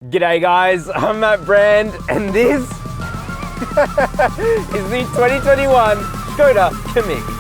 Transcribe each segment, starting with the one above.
G'day guys, I'm Matt Brand and this is the 2021 Skoda Kamiq.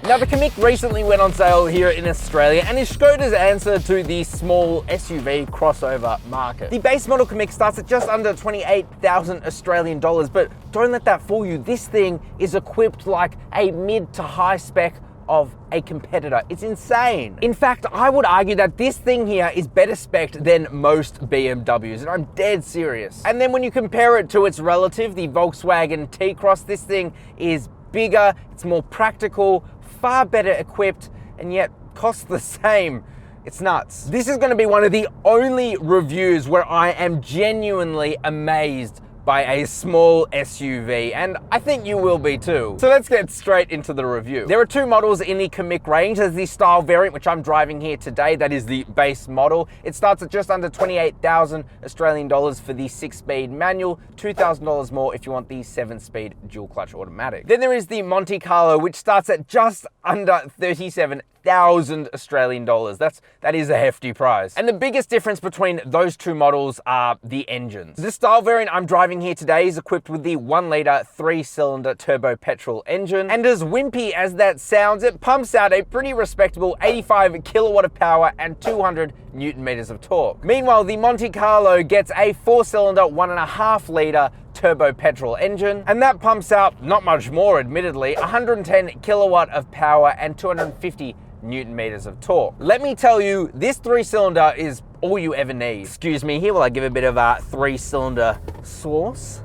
Now the Kamiq recently went on sale here in Australia and is Skoda's answer to the small SUV crossover market. The base model Kamiq starts at just under 28,000 Australian dollars, but don't let that fool you. This thing is equipped like a mid to high spec of a competitor. It's insane. In fact, I would argue that this thing here is better spec'd than most BMWs, and I'm dead serious. And then when you compare it to its relative, the Volkswagen T-Cross, this thing is bigger, it's more practical, far better equipped, and yet costs the same. It's nuts. This is gonna be one of the only reviews where I am genuinely amazed by a small SUV, and I think you will be too. So let's get straight into the review. There are two models in the Kamiq range. There's the style variant, which I'm driving here today. That is the base model. It starts at just under 28,000 Australian dollars for the 6-speed manual, $2,000 more if you want the 7-speed dual clutch automatic. Then there is the Monte Carlo, which starts at just under 37,000 Australian dollars. That is a hefty price. And the biggest difference between those two models are the engines. The style variant I'm driving here today is equipped with the 1-litre 3-cylinder turbo petrol engine. And as wimpy as that sounds, it pumps out a pretty respectable 85 kilowatt of power and 200 Newton meters of torque. Meanwhile, the Monte Carlo gets a 4-cylinder 1.5-litre turbo petrol engine, and that pumps out not much more, admittedly, 110 kilowatt of power and 250 Newton meters of torque. Let me tell you, this 3-cylinder is all you ever need. Excuse me here while I give a bit of a 3-cylinder sauce.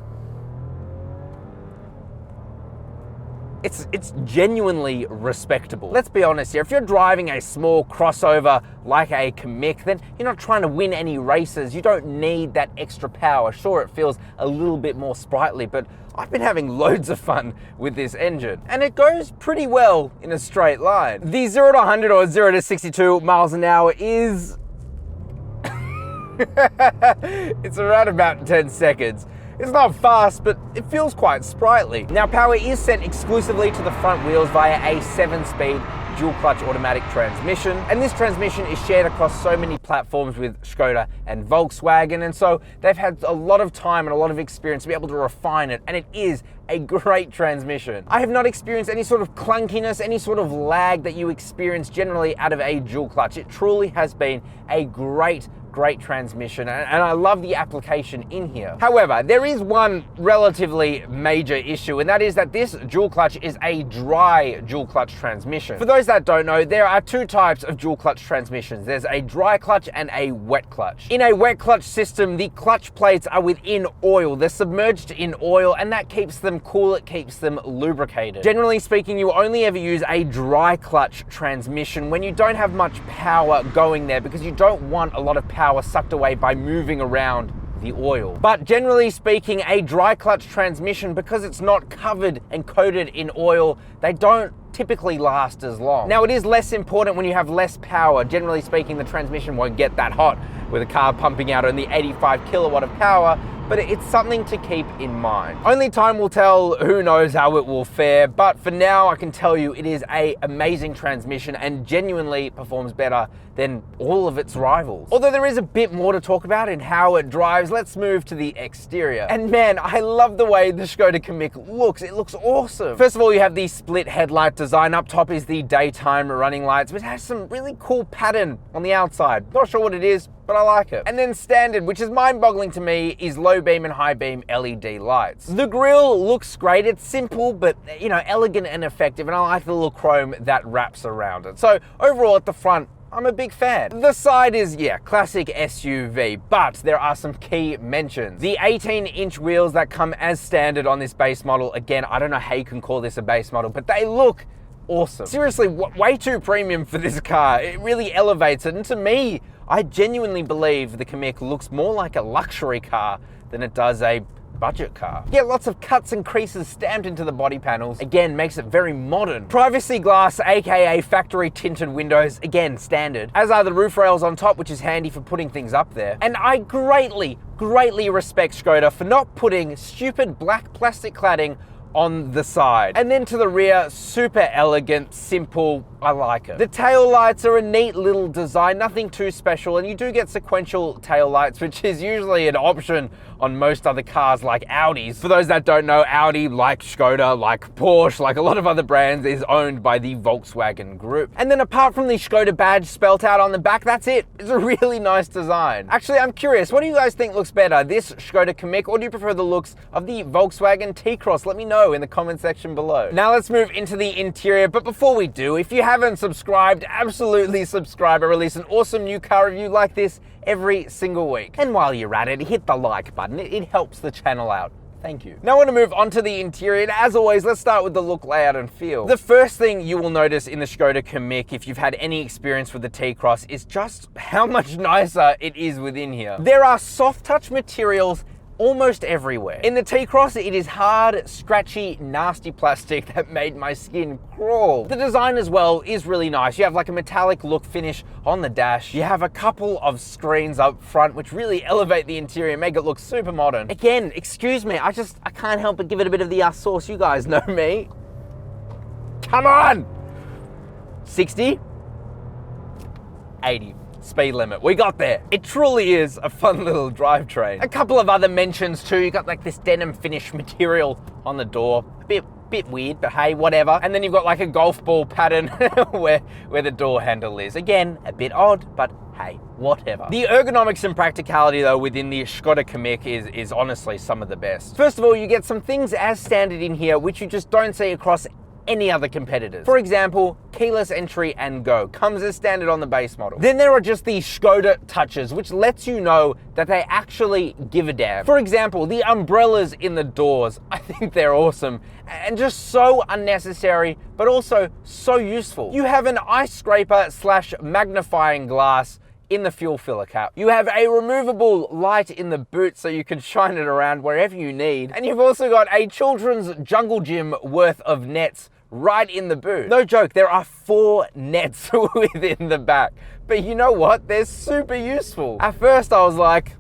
It's genuinely respectable. Let's be honest here, if you're driving a small crossover like a Kamiq, then you're not trying to win any races. You don't need that extra power. Sure, it feels a little bit more sprightly, but I've been having loads of fun with this engine, and it goes pretty well in a straight line. The 0 to 100 or 0 to 62 miles an hour is it's around about 10 seconds. It's not fast, but it feels quite sprightly. Now, power is sent exclusively to the front wheels via a 7-speed dual clutch automatic transmission. And this transmission is shared across so many platforms with Skoda and Volkswagen. And so they've had a lot of time and a lot of experience to be able to refine it. And it is a great transmission. I have not experienced any sort of clunkiness, any sort of lag that you experience generally out of a dual clutch. It truly has been a great transmission, and I love the application in here. However, there is one relatively major issue, and that is that this dual clutch is a dry dual clutch transmission. For those that don't know, there are two types of dual clutch transmissions. There's a dry clutch and a wet clutch. In a wet clutch system, the clutch plates are within oil. They're submerged in oil, and that keeps them cool, it keeps them lubricated. Generally speaking, you only ever use a dry clutch transmission when you don't have much power going there, because you don't want a lot of power sucked away by moving around the oil. But generally speaking, a dry clutch transmission, because it's not covered and coated in oil, they don't typically last as long. Now, it is less important when you have less power. Generally speaking, the transmission won't get that hot with a car pumping out only 85 kilowatt of power, but it's something to keep in mind. Only time will tell, who knows how it will fare, but for now I can tell you it is an amazing transmission and genuinely performs better than all of its rivals. Although there is a bit more to talk about in how it drives, let's move to the exterior. And man, I love the way the Skoda Kamiq looks. It looks awesome. First of all, you have the split headlight design. Up top is the daytime running lights, which has some really cool pattern on the outside. Not sure what it is, but I like it. And then standard, which is mind-boggling to me, is low beam and high beam LED lights. The grille looks great. It's simple, but elegant and effective, and I like the little chrome that wraps around it. So overall at the front, I'm a big fan. The side is, classic SUV, but there are some key mentions. The 18-inch wheels that come as standard on this base model, again, I don't know how you can call this a base model, but they look awesome. Seriously, way too premium for this car. It really elevates it, and to me, I genuinely believe the Kamiq looks more like a luxury car than it does a budget car. You get lots of cuts and creases stamped into the body panels. Again, makes it very modern. Privacy glass, aka factory tinted windows, again, standard. As are the roof rails on top, which is handy for putting things up there. And I greatly respect Skoda for not putting stupid black plastic cladding on the side. And then to the rear, super elegant, simple, I like it. The tail lights are a neat little design, nothing too special, and you do get sequential tail lights, which is usually an option on most other cars like Audis. For those that don't know, Audi, like Skoda, like Porsche, like a lot of other brands, is owned by the Volkswagen Group. And then apart from the Skoda badge spelt out on the back, that's it. It's a really nice design. Actually, I'm curious, what do you guys think looks better, this Skoda Kamiq, or do you prefer the looks of the Volkswagen T-Cross? Let me know in the comment section below. Now let's move into the interior, but before we do, if you haven't subscribed, absolutely subscribe. I release an awesome new car review like this every single week. And while you're at it, hit the like button. It helps the channel out. Thank you. Now I want to move on to the interior, and as always, let's start with the look, layout, and feel. The first thing you will notice in the Skoda Kamiq, if you've had any experience with the T-Cross, is just how much nicer it is within here. There are soft touch materials almost everywhere. In the T-Cross, it is hard, scratchy, nasty plastic that made my skin crawl. The design as well is really nice. You have like a metallic look finish on the dash. You have a couple of screens up front, which really elevate the interior and make it look super modern. Again, excuse me, I can't help but give it a bit of the sauce. You guys know me. Come on! 60? 80. Speed limit. We got there. It truly is a fun little drivetrain. A couple of other mentions too. You got like this denim finish material on the door. A bit weird, but hey, whatever. And then you've got like a golf ball pattern where the door handle is. Again, a bit odd, but hey, whatever. The ergonomics and practicality though within the Skoda Kamiq is honestly some of the best. First of all, you get some things as standard in here which you just don't see across any other competitors. For example, keyless entry and go comes as standard on the base model. Then there are just these Skoda touches, which lets you know that they actually give a damn. For example, the umbrellas in the doors, I think they're awesome and just so unnecessary, but also so useful. You have an ice scraper / magnifying glass in the fuel filler cap. You have a removable light in the boot so you can shine it around wherever you need. And you've also got a children's jungle gym worth of nets right in the boot. No joke, there are 4 nets within the back. But you know what? They're super useful. At first I was like,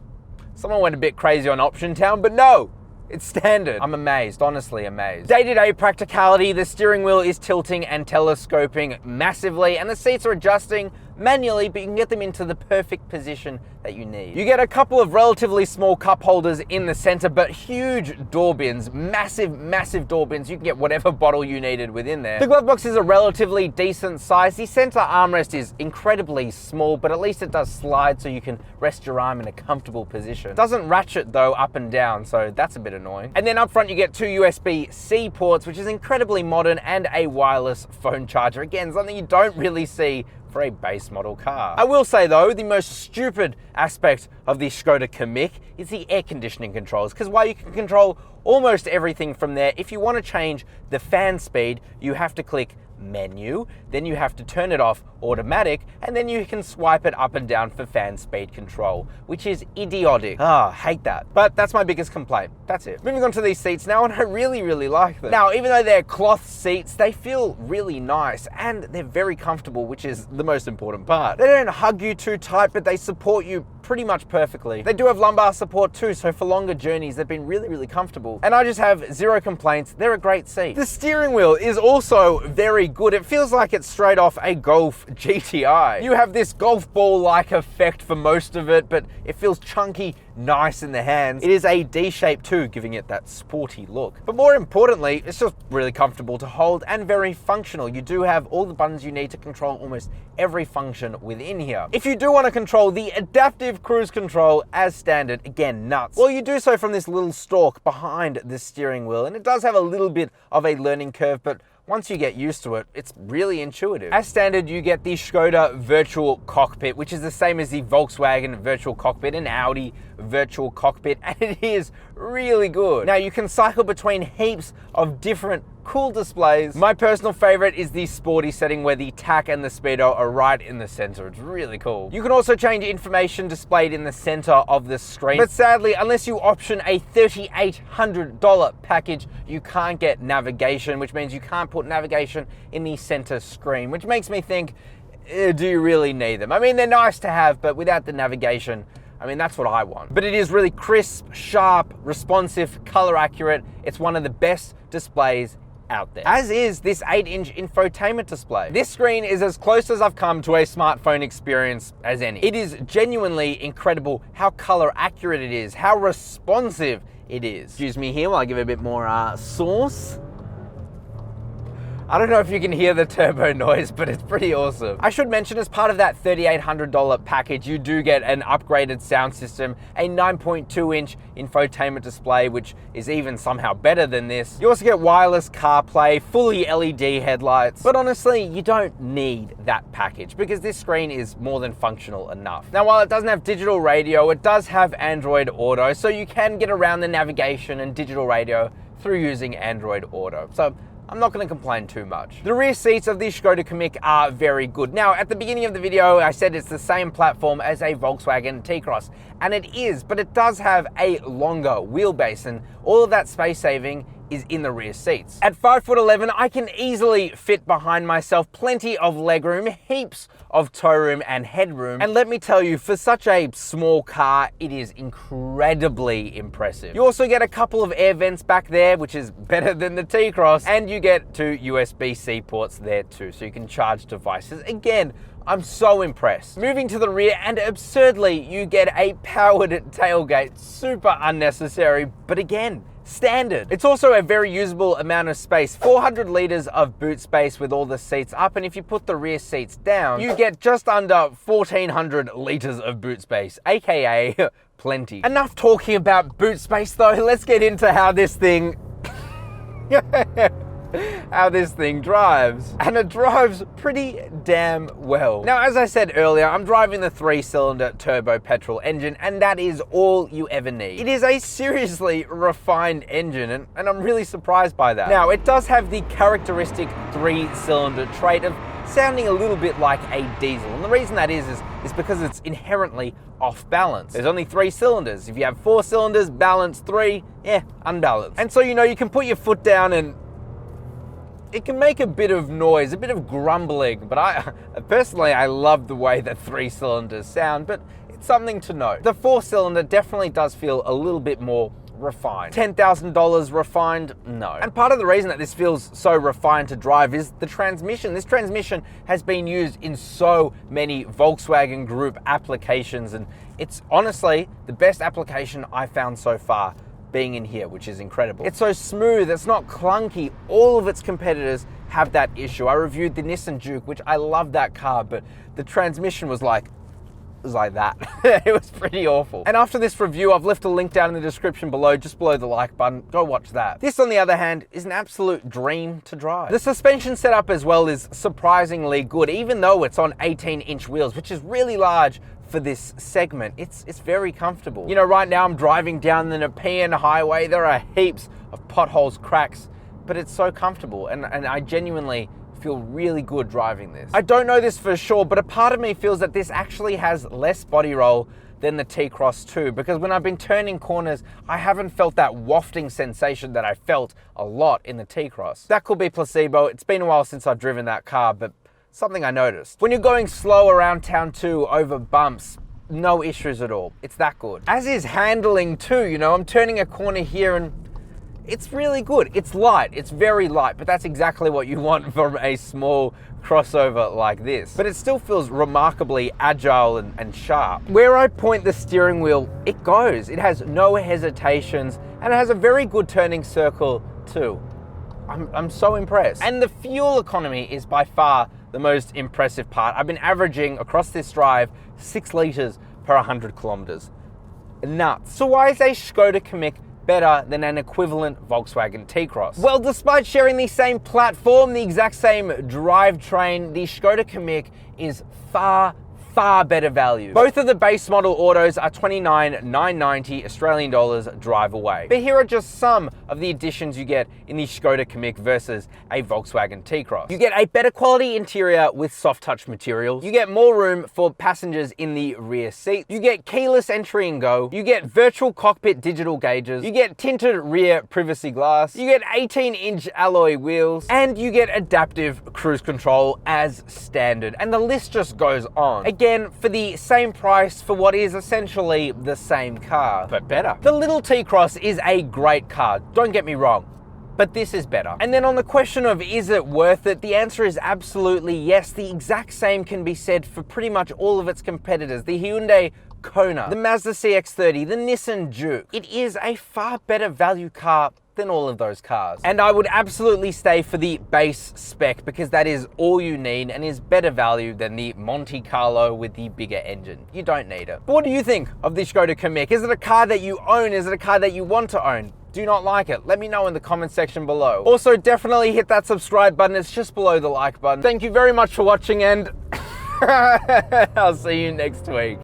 someone went a bit crazy on Option Town, but no, it's standard. I'm amazed, honestly amazed. Day-to-day practicality, the steering wheel is tilting and telescoping massively, and the seats are adjusting manually, but you can get them into the perfect position that you need. You get a couple of relatively small cup holders in the center, but huge door bins, massive door bins. You can get whatever bottle you needed within there. The glove box is a relatively decent size. The center armrest is incredibly small, but at least it does slide so you can rest your arm in a comfortable position. It doesn't ratchet though up and down, so that's a bit annoying. And then up front you get 2 USB-C ports, which is incredibly modern, and a wireless phone charger. Again, something you don't really see for a base model car. I will say though, the most stupid aspect of the Skoda Kamiq is the air conditioning controls, because while you can control almost everything from there, if you want to change the fan speed, you have to click menu, then you have to turn it off automatic, and then you can swipe it up and down for fan speed control, which is idiotic. Hate that. But that's my biggest complaint. That's it. Moving on to these seats now, and I really like them. Now, even though they're cloth seats, they feel really nice and they're very comfortable, which is the most important part. They don't hug you too tight, but they support you pretty much perfectly. They do have lumbar support too, so for longer journeys, they've been really comfortable. And I just have 0 complaints. They're a great seat. The steering wheel is also very good. It feels like it's straight off a Golf GTI. You have this golf ball-like effect for most of it, but it feels chunky, nice in the hands. It is a D shape too, giving it that sporty look. But more importantly, it's just really comfortable to hold and very functional. You do have all the buttons you need to control almost every function within here. If you do want to control the adaptive cruise control as standard, again, nuts. Well, you do so from this little stalk behind the steering wheel, and it does have a little bit of a learning curve, but once you get used to it, it's really intuitive. As standard, you get the Skoda Virtual Cockpit, which is the same as the Volkswagen Virtual Cockpit and Audi Virtual Cockpit, and it is really good. Now, you can cycle between heaps of different cool displays. My personal favorite is the sporty setting where the tach and the speedo are right in the center. It's really cool. You can also change information displayed in the center of the screen, but sadly, unless you option a $3,800 package, you can't get navigation, which means you can't put navigation in the center screen, which makes me think, do you really need them? I mean, they're nice to have, but without the navigation, I mean, that's what I want. But it is really crisp, sharp, responsive, color accurate. It's one of the best displays out there. As is this 8-inch infotainment display. This screen is as close as I've come to a smartphone experience as any. It is genuinely incredible how color accurate it is, how responsive it is. Excuse me here while I give it a bit more sauce. I don't know if you can hear the turbo noise, but it's pretty awesome. I should mention, as part of that $3,800 package, you do get an upgraded sound system, a 9.2-inch infotainment display, which is even somehow better than this. You also get wireless CarPlay, fully LED headlights. But honestly, you don't need that package because this screen is more than functional enough. Now, while it doesn't have digital radio, it does have Android Auto, so you can get around the navigation and digital radio through using Android Auto. So I'm not going to complain too much. The rear seats of the Skoda Kamiq are very good. Now, at the beginning of the video, I said it's the same platform as a Volkswagen T-Cross, and it is, but it does have a longer wheelbase, and all of that space saving is in the rear seats. At 5'11", I can easily fit behind myself, plenty of legroom, heaps of tow room and headroom. And let me tell you, for such a small car, it is incredibly impressive. You also get a couple of air vents back there, which is better than the T-Cross, and you get 2 USB-C ports there too, so you can charge devices. Again, I'm so impressed. Moving to the rear, and absurdly, you get a powered tailgate. Super unnecessary, but again, standard. It's also a very usable amount of space, 400 liters of boot space with all the seats up, and if you put the rear seats down, you get just under 1,400 liters of boot space, aka plenty. Enough talking about boot space though, let's get into how this thing drives. And it drives pretty damn well. Now, as I said earlier, I'm driving the 3-cylinder turbo petrol engine, and that is all you ever need. It is a seriously refined engine, and I'm really surprised by that. Now, it does have the characteristic 3-cylinder trait of sounding a little bit like a diesel, and the reason that is because it's inherently off balance. There's only 3 cylinders. If you have 4 cylinders, balance 3, unbalanced. And so, you can put your foot down and it can make a bit of noise, a bit of grumbling, but I personally love the way that 3 cylinders sound, but it's something to note. The 4-cylinder definitely does feel a little bit more refined. $10,000 refined? No. And part of the reason that this feels so refined to drive is the transmission. This transmission has been used in so many Volkswagen Group applications, and it's honestly the best application I found so far being in here, which is incredible. It's so smooth, it's not clunky. All of its competitors have that issue. I reviewed the Nissan Juke, which I love that car, but the transmission was like that. It was pretty awful. And after this review, I've left a link down in the description below, just below the like button. Go watch that. This, on the other hand, is an absolute dream to drive. The suspension setup as well is surprisingly good, even though it's on 18-inch wheels, which is really large for this segment. It's very comfortable. Right now I'm driving down the Nepean highway. There are heaps of potholes, cracks, but it's so comfortable, and I genuinely feel really good driving this. I don't know this for sure, but a part of me feels that this actually has less body roll than the T-Cross too, because when I've been turning corners, I haven't felt that wafting sensation that I felt a lot in the T-Cross. That could be placebo. It's been a while since I've driven that car, but something I noticed. When you're going slow around town too, over bumps, no issues at all. It's that good. As is handling too, I'm turning a corner here and it's really good. It's light, it's very light, but that's exactly what you want from a small crossover like this. But it still feels remarkably agile and sharp. Where I point the steering wheel, it goes. It has no hesitations, and it has a very good turning circle too. I'm so impressed. And the fuel economy is by far the most impressive part. I've been averaging across this drive 6 liters per 100 kilometers. Nuts. So why is a Skoda Kamiq better than an equivalent Volkswagen T-Cross? Well, despite sharing the same platform, the exact same drivetrain, the Skoda Kamiq is far far better value. Both of the base model autos are $29,990 Australian dollars drive away. But here are just some of the additions you get in the Skoda Kamiq versus a Volkswagen T-Cross. You get a better quality interior with soft touch materials. You get more room for passengers in the rear seat. You get keyless entry and go. You get virtual cockpit digital gauges. You get tinted rear privacy glass. You get 18-inch alloy wheels, and you get adaptive cruise control as standard. And the list just goes on. Again, for the same price for what is essentially the same car, but better. The little T-Cross is a great car, don't get me wrong, but this is better. And then on the question of is it worth it, the answer is absolutely yes. The exact same can be said for pretty much all of its competitors. The Hyundai Kona, the Mazda CX-30, the Nissan Juke. It is a far better value car than all of those cars. And I would absolutely stay for the base spec because that is all you need and is better value than the Monte Carlo with the bigger engine. You don't need it. But what do you think of the Skoda Kamiq? Is it a car that you own? Is it a car that you want to own? Do you not like it? Let me know in the comment section below. Also, definitely hit that subscribe button. It's just below the like button. Thank you very much for watching, and I'll see you next week.